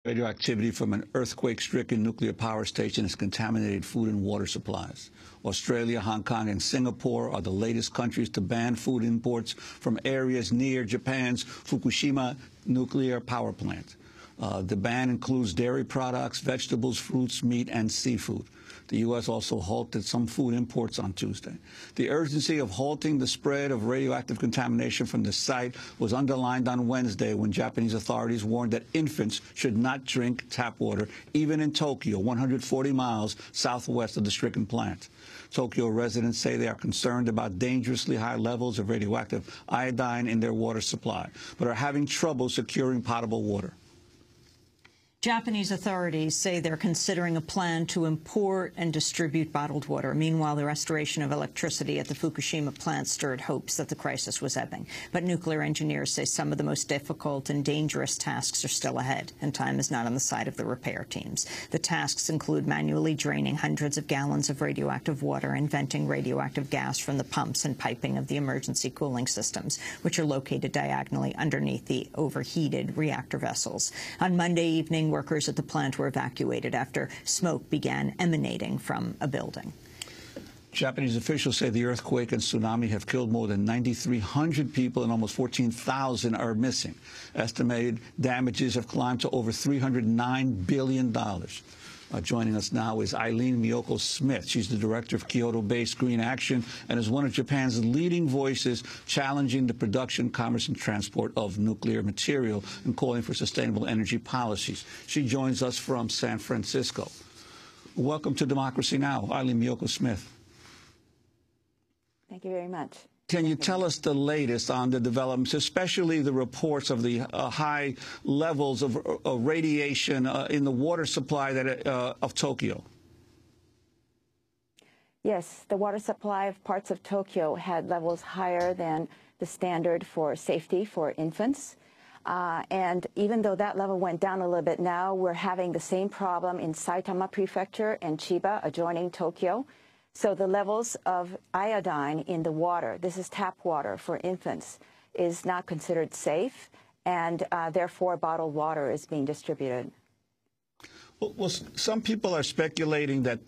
Radioactivity from an earthquake-stricken nuclear power station has contaminated food and water supplies. Australia, Hong Kong, and Singapore are the latest countries to ban food imports from areas near Japan's Fukushima nuclear power plant. The ban includes dairy products, vegetables, fruits, meat, and seafood. The U.S. also halted some food imports on Tuesday. The urgency of halting the spread of radioactive contamination from the site was underlined on Wednesday when Japanese authorities warned that infants should not drink tap water, even in Tokyo, 140 miles southwest of the stricken plant. Tokyo residents say they are concerned about dangerously high levels of radioactive iodine in their water supply, but are having trouble securing potable water. Japanese authorities say they're considering a plan to import and distribute bottled water. Meanwhile, the restoration of electricity at the Fukushima plant stirred hopes that the crisis was ebbing. But nuclear engineers say some of the most difficult and dangerous tasks are still ahead, and time is not on the side of the repair teams. The tasks include manually draining hundreds of gallons of radioactive water and venting radioactive gas from the pumps and piping of the emergency cooling systems, which are located diagonally underneath the overheated reactor vessels. On Monday evening, workers at the plant were evacuated after smoke began emanating from a building. Japanese officials say the earthquake and tsunami have killed more than 9,300 people and almost 14,000 are missing. Estimated damages have climbed to over $309 billion. Joining us now is Aileen Mioko Smith. She's the director of Kyoto-based Green Action and is one of Japan's leading voices challenging the production, commerce, and transport of nuclear material and calling for sustainable energy policies. She joins us from San Francisco. Welcome to Democracy Now!, Aileen Mioko Smith. Thank you very much. Can you tell us the latest on the developments, especially the reports of the high levels of radiation in the water supply of Tokyo? Yes, the water supply of parts of Tokyo had levels higher than the standard for safety for infants. And even though that level went down a little bit now, we're having the same problem in Saitama Prefecture and Chiba, adjoining Tokyo. So the levels of iodine in the water, this is tap water for infants, is not considered safe, and therefore bottled water is being distributed. Well, some people are speculating that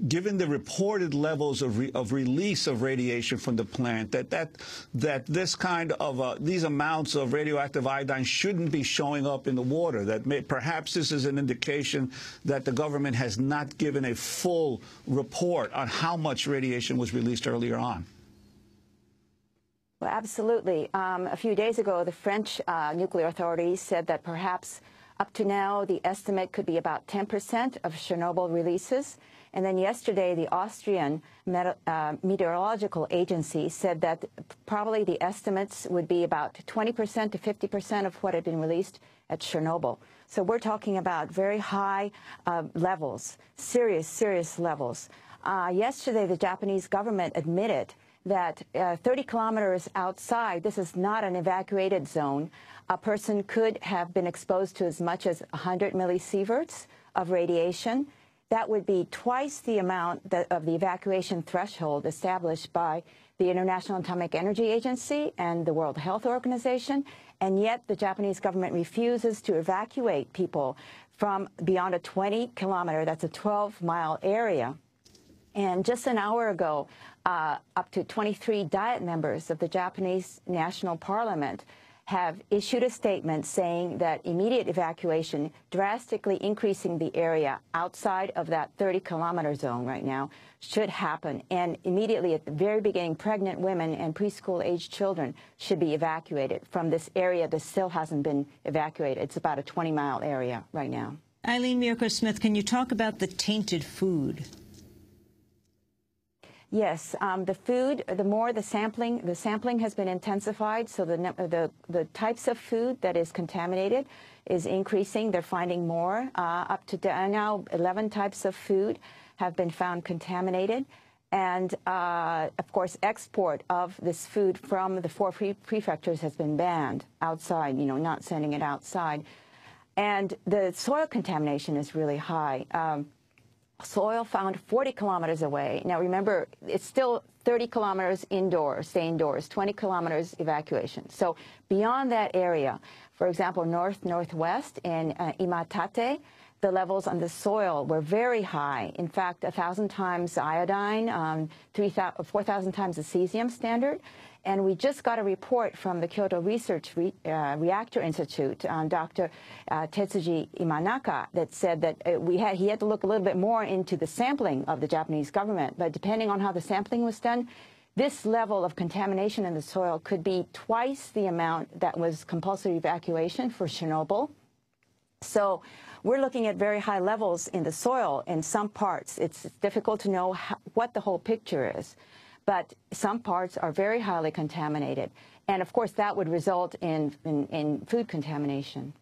given the reported levels of release of radiation from the plant, that this kind of these amounts of radioactive iodine shouldn't be showing up in the water. That perhaps this is an indication that the government has not given a full report on how much radiation was released earlier on. Well, absolutely. A few days ago, the French nuclear authorities said that perhaps up to now, the estimate could be about 10% of Chernobyl releases. And then yesterday, the Austrian Meteorological Agency said that probably the estimates would be about 20% to 50% of what had been released at Chernobyl. So we're talking about very high levels, serious levels. Yesterday, the Japanese government admitted that 30 kilometers outside, this is not an evacuated zone, a person could have been exposed to as much as 100 millisieverts of radiation. That would be twice the amount of the evacuation threshold established by the International Atomic Energy Agency and the World Health Organization, and yet the Japanese government refuses to evacuate people from beyond a 20-kilometer, that's a 12-mile area. And just an hour ago, up to 23 Diet members of the Japanese National Parliament have issued a statement saying that immediate evacuation, drastically increasing the area outside of that 30-kilometer zone right now, should happen. And immediately at the very beginning, pregnant women and preschool-aged children should be evacuated from this area that still hasn't been evacuated. It's about a 20-mile area right now. Aileen Mioko Smith, can you talk about the tainted food? Yes, the food, the sampling has been intensified, so the types of food that is contaminated is increasing. They're finding more. Up to now, 11 types of food have been found contaminated. And, of course, export of this food from the 4 prefectures has been banned outside, not sending it outside. And the soil contamination is really high. soil found 40 kilometers away. Now remember, it's still 30 kilometers indoors, stay indoors, 20 kilometers evacuation. So beyond that area, for example, northwest in Imatate, the levels on the soil were very high. In fact, 1,000 times iodine, 4,000 times the cesium standard. And we just got a report from the Kyoto Research Reactor Institute, Dr. Tetsuji Imanaka, that said that he had to look a little bit more into the sampling of the Japanese government. But depending on how the sampling was done, this level of contamination in the soil could be twice the amount that was compulsory evacuation for Chernobyl. So we're looking at very high levels in the soil in some parts. It's difficult to know what the whole picture is. But some parts are very highly contaminated. And of course, that would result in food contamination.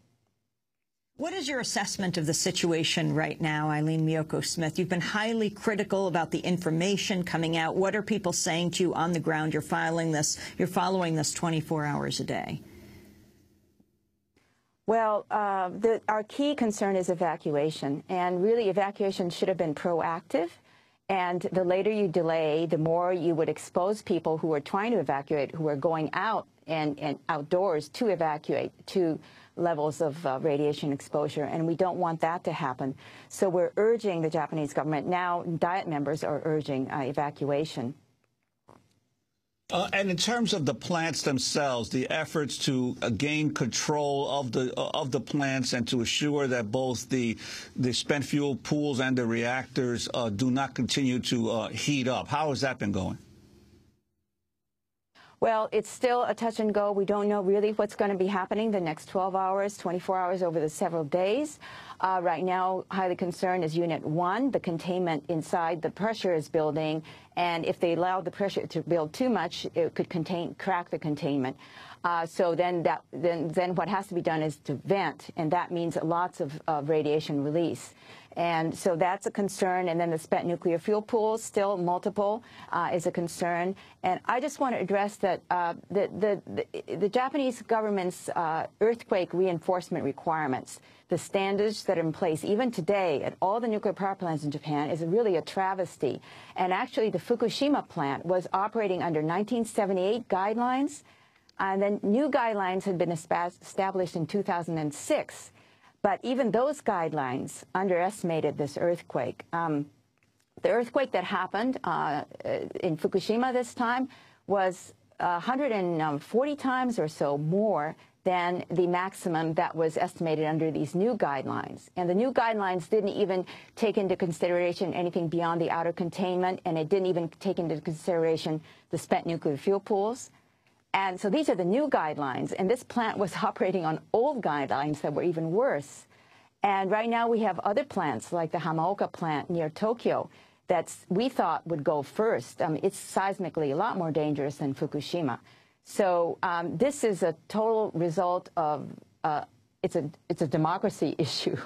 What is your assessment of the situation right now, Aileen Mioko Smith? You've been highly critical about the information coming out. What are people saying to you on the ground? You're following this 24 hours a day. Well, our key concern is evacuation. And really, evacuation should have been proactive. And the later you delay, the more you would expose people who are trying to evacuate, who are going out and outdoors to evacuate to levels of radiation exposure. And we don't want that to happen. So we're urging the Japanese government. Now, Diet members are urging evacuation. And in terms of the plants themselves, the efforts to gain control of the plants and to assure that both the spent fuel pools and the reactors do not continue to heat up, how has that been going? Well, it's still a touch and go. We don't know really what's going to be happening the next 12 hours, 24 hours over the several days. Right now, highly concerned is Unit 1. The containment inside, the pressure is building, and if they allow the pressure to build too much, it could crack the containment. So then what has to be done is to vent, and that means lots of radiation release. And so that's a concern. And then the spent nuclear fuel pools, still multiple, is a concern. And I just want to address that the Japanese government's earthquake reinforcement requirements, the standards that are in place even today at all the nuclear power plants in Japan, is really a travesty. And actually, the Fukushima plant was operating under 1978 guidelines, and then new guidelines had been established in 2006. But even those guidelines underestimated this earthquake. The earthquake that happened in Fukushima this time was 140 times or so more than the maximum that was estimated under these new guidelines. And the new guidelines didn't even take into consideration anything beyond the outer containment, and it didn't even take into consideration the spent nuclear fuel pools. And so these are the new guidelines, and this plant was operating on old guidelines that were even worse. And right now we have other plants, like the Hamaoka plant near Tokyo, that we thought would go first. It's seismically a lot more dangerous than Fukushima. So this is a total result of it's a democracy issue,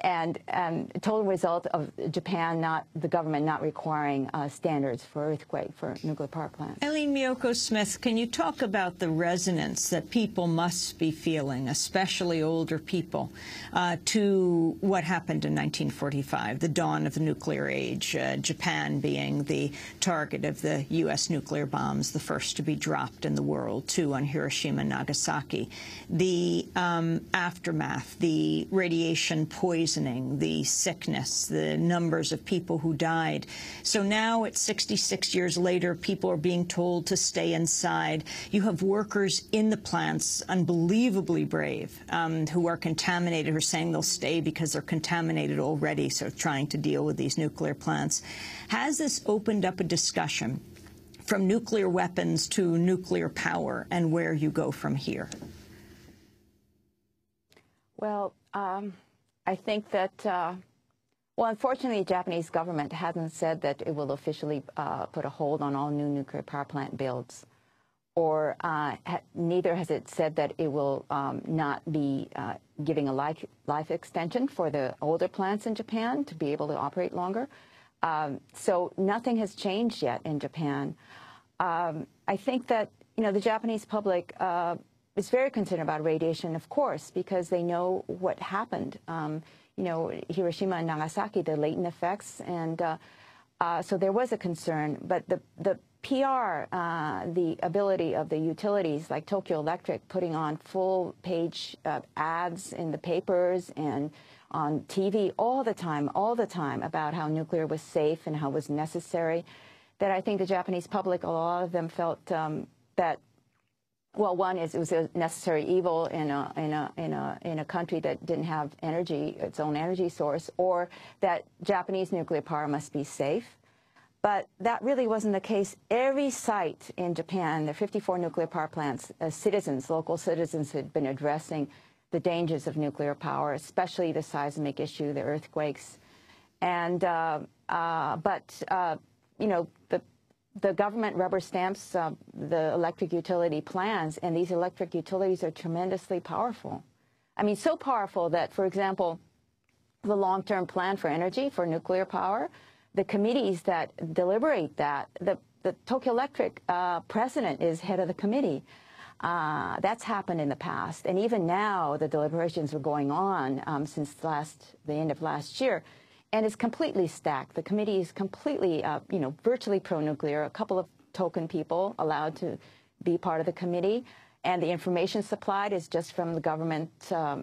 and a total result of Japan the government not requiring standards for earthquake for nuclear power plants. Aileen Mioko Smith, can you talk about the resonance that people must be feeling, especially older people, to what happened in 1945, the dawn of the nuclear age, Japan being the target of the U.S. nuclear bombs, the first to be dropped in the world, two on Hiroshima and Nagasaki, the aftermath, the radiation poisoning, the sickness, the numbers of people who died. So now, at 66 years later, people are being told to stay inside. You have workers in the plants, unbelievably brave, who are contaminated, who are saying they'll stay because they're contaminated already, so trying to deal with these nuclear plants. Has this opened up a discussion from nuclear weapons to nuclear power and where you go from here? Well, I think that, well, unfortunately, the Japanese government hasn't said that it will officially put a hold on all new nuclear power plant builds, or neither has it said that it will not be giving a life extension for the older plants in Japan to be able to operate longer. So nothing has changed yet in Japan. I think that, the Japanese public is very concerned about radiation, of course, because they know what happened. You know, Hiroshima and Nagasaki, the latent effects, and so there was a concern. But the PR, the ability of the utilities like Tokyo Electric putting on full-page ads in the papers and on TV all the time about how nuclear was safe and how it was necessary, that I think the Japanese public, a lot of them felt that, well, one is it was a necessary evil in a country that didn't have energy, its own energy source, or that Japanese nuclear power must be safe. But that really wasn't the case. Every site in Japan, there are 54 nuclear power plants, citizens, local citizens had been addressing the dangers of nuclear power, especially the seismic issue, the earthquakes. And, you know, the government rubber stamps the electric utility plans, and these electric utilities are tremendously powerful. I mean, so powerful that, for example, the long-term plan for energy, for nuclear power, the committees that deliberate that, the Tokyo Electric president is head of the committee. That's happened in the past. And even now, the deliberations are going on since the end of last year. And it's completely stacked. The committee is completely, you know, virtually pro-nuclear. A couple of token people allowed to be part of the committee. And the information supplied is just from the government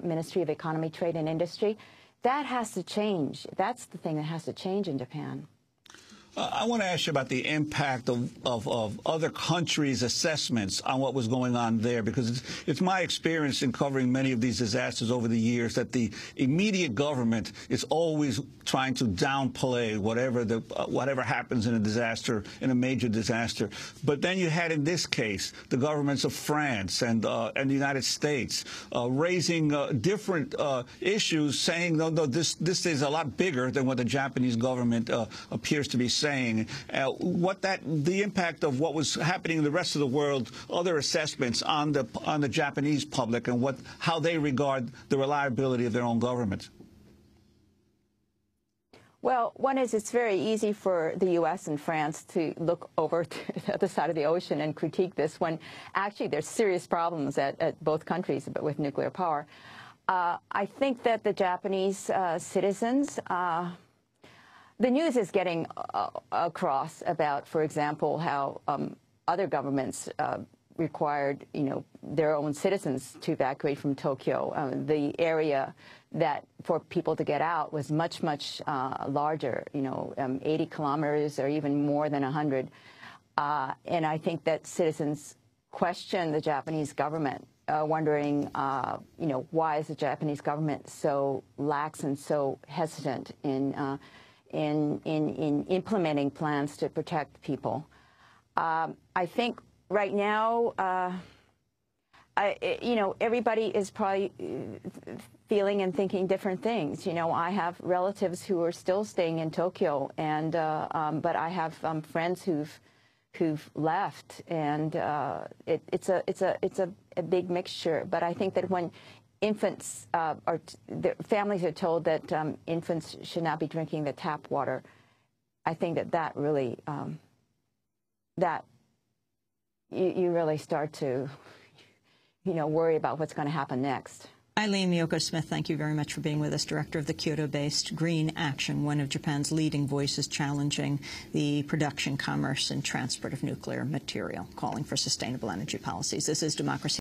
Ministry of Economy, Trade, and Industry. That has to change. That's the thing that has to change in Japan. I want to ask you about the impact of other countries' assessments on what was going on there, because it's my experience in covering many of these disasters over the years that the immediate government is always trying to downplay whatever happens in a disaster, in a major disaster. But then you had, in this case, the governments of France and the United States raising different issues, saying, no, this is a lot bigger than what the Japanese government appears to be saying. The impact of what was happening in the rest of the world, other assessments on the Japanese public, and how they regard the reliability of their own government. Well, one is it's very easy for the U.S. and France to look over to the other side of the ocean and critique this when actually there's serious problems at both countries with nuclear power. I think that the Japanese citizens, the news is getting across about, for example, how other governments required, you know, their own citizens to evacuate from Tokyo. The area that for people to get out was much, much larger, you know, 80 kilometers or even more than 100. And I think that citizens question the Japanese government, wondering, you know, why is the Japanese government so lax and so hesitant in implementing plans to protect people. I think right now, you know, everybody is probably feeling and thinking different things. You know, I have relatives who are still staying in Tokyo, and but I have friends who've left, and it's a big mixture. But I think that when infants, the families are told that infants should not be drinking the tap water, I think that really, that you really start to, you know, worry about what's going to happen next. Aileen Mioko Smith, thank you very much for being with us, director of the Kyoto-based Green Action, one of Japan's leading voices challenging the production, commerce, and transport of nuclear material, calling for sustainable energy policies. This is Democracy